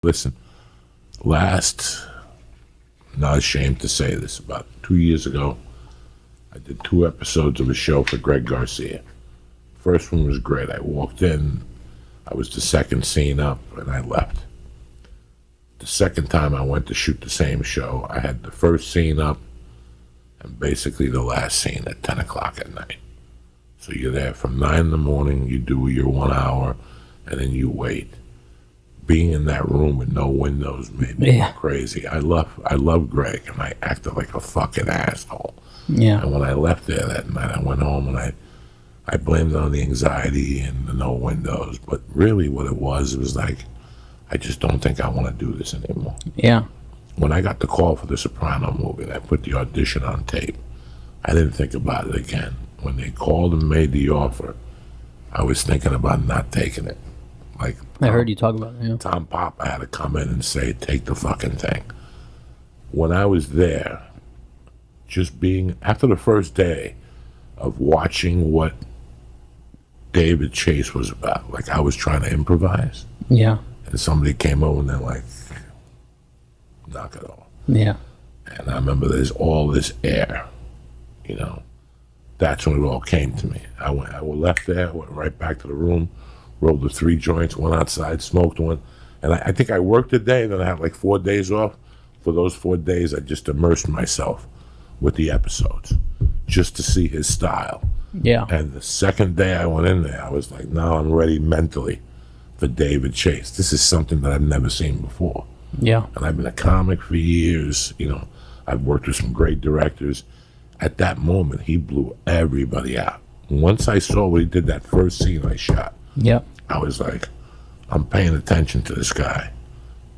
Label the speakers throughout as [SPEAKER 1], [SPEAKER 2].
[SPEAKER 1] Listen, not ashamed to say this, about 2 years ago, I did 2 episodes of a show for Greg Garcia. First one was great. I walked in, I was the second scene up, and I left. The second time I went to shoot the same show, I had the first scene up and basically the last scene at 10 o'clock at night. So you're there from 9 in the morning, you do your 1 hour, and then you wait. Being in that room with no windows made me go crazy. I love Greg, and I acted like a fucking asshole.
[SPEAKER 2] Yeah.
[SPEAKER 1] And when I left there that night, I went home and I blamed it on the anxiety and the no windows. But really what it was like, I just don't think I want to do this anymore.
[SPEAKER 2] Yeah.
[SPEAKER 1] When I got the call for the Sopranos movie and I put the audition on tape, I didn't think about it again. When they called and made the offer, I was thinking about not taking it. Like,
[SPEAKER 2] I heard you talk about it, yeah.
[SPEAKER 1] Tom Papa had to come in and say, take the fucking thing. When I was there, just being, after the first day of watching what David Chase was about, like I was trying to improvise.
[SPEAKER 2] Yeah.
[SPEAKER 1] And somebody came over and they're like, knock it off.
[SPEAKER 2] Yeah.
[SPEAKER 1] And I remember there's all this air, you know. That's when it all came to me. I left there, went right back to the room, rolled the 3 joints, went outside, smoked one. And I think I worked a day, then I had like 4 days off. For those 4 days, I just immersed myself with the episodes just to see his style.
[SPEAKER 2] Yeah.
[SPEAKER 1] And the second day I went in there, I was like, now I'm ready mentally for David Chase. This is something that I've never seen before.
[SPEAKER 2] Yeah.
[SPEAKER 1] And I've been a comic for years. You know, I've worked with some great directors. At that moment, he blew everybody out. Once I saw what he did that first scene I shot,
[SPEAKER 2] Yep.
[SPEAKER 1] I was like, I'm paying attention to this guy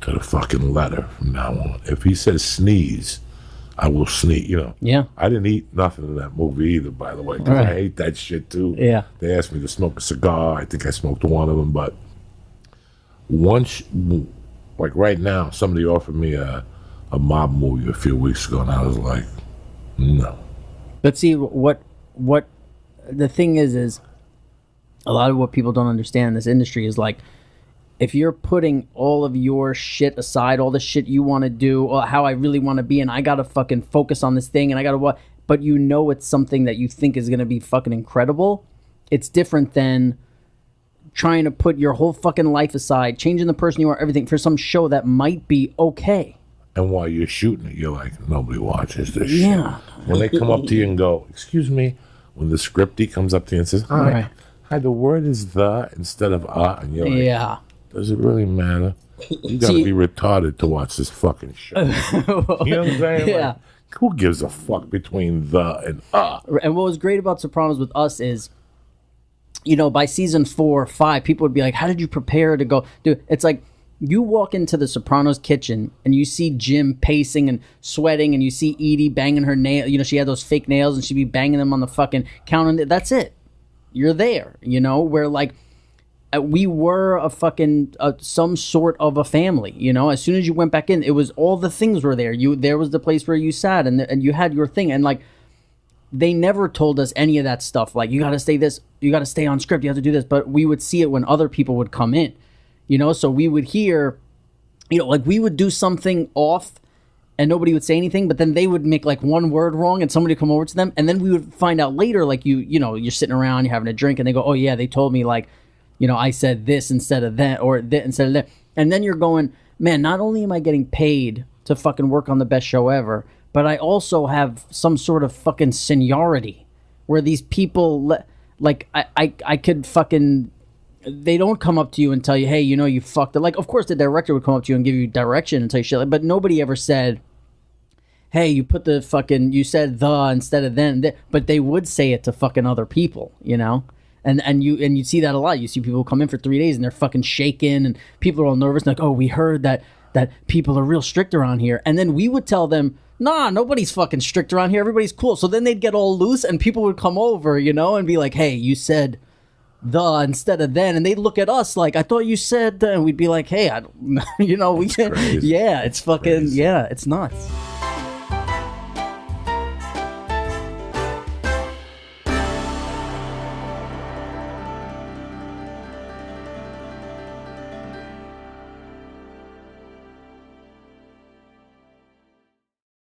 [SPEAKER 1] to the fucking letter from now on. If he says sneeze, I will sneeze, you know.
[SPEAKER 2] Yeah.
[SPEAKER 1] I didn't eat nothing in that movie either, by the way, because I hate that shit too.
[SPEAKER 2] Yeah.
[SPEAKER 1] They asked me to smoke a cigar. I think I smoked one of them, but once, like right now, somebody offered me a mob movie a few weeks ago, and I was like, no.
[SPEAKER 2] But see, what the thing is a lot of what people don't understand in this industry is like, if you're putting all of your shit aside, all the shit you want to do, or how I really want to be, and I got to fucking focus on this thing, and I got to what, but you know it's something that you think is going to be fucking incredible, it's different than trying to put your whole fucking life aside, changing the person you are, everything, for some show that might be okay.
[SPEAKER 1] And while you're shooting it, you're like, nobody watches this
[SPEAKER 2] Yeah.
[SPEAKER 1] shit. When they come up to you and go, excuse me, when the scriptie comes up to you and says, hi, the word is the instead of and you're like,
[SPEAKER 2] Yeah.
[SPEAKER 1] does it really matter? You gotta be retarded to watch this fucking show. You know what I'm saying?
[SPEAKER 2] Yeah.
[SPEAKER 1] Like, who gives a fuck between the and
[SPEAKER 2] And what was great about Sopranos with us is, you know, by season 4 or 5, people would be like, how did you prepare to go? Dude, it's like, you walk into the Sopranos kitchen and you see Jim pacing and sweating, and you see Edie banging her nail. You know, she had those fake nails and she'd be banging them on the fucking counter. That's it. You're there, you know, where like we were a fucking some sort of a family, you know. As soon as you went back in, it was all the things were there. There was the place where you sat and you had your thing, and like they never told us any of that stuff. Like, you got to stay this, you got to stay on script, you have to do this. But we would see it when other people would come in, you know. So we would hear, you know, like we would do something off and nobody would say anything, but then they would make like one word wrong and somebody would come over to them, and then we would find out later, like you know, you're sitting around, you're having a drink, and they go, oh yeah, they told me, like, you know, I said this instead of that, or that instead of that. And then you're going, man, not only am I getting paid to fucking work on the best show ever, but I also have some sort of fucking seniority where these people, like, I could fucking, they don't come up to you and tell you, hey, you know, you fucked it. Like, of course, the director would come up to you and give you direction and tell you shit, but nobody ever said, hey, you put the fucking, you said the instead of then. But they would say it to fucking other people, you know? And you see that a lot. You see people come in for 3 days and they're fucking shaking, and people are all nervous. And like, oh, we heard that people are real strict around here. And then we would tell them, nah, nobody's fucking strict around here. Everybody's cool. So then they'd get all loose and people would come over, you know, and be like, hey, you said the instead of then. And they'd look at us like, I thought you said the. And we'd be like, hey, I don't, you know, we can't. Yeah, it's fucking, yeah, it's nuts.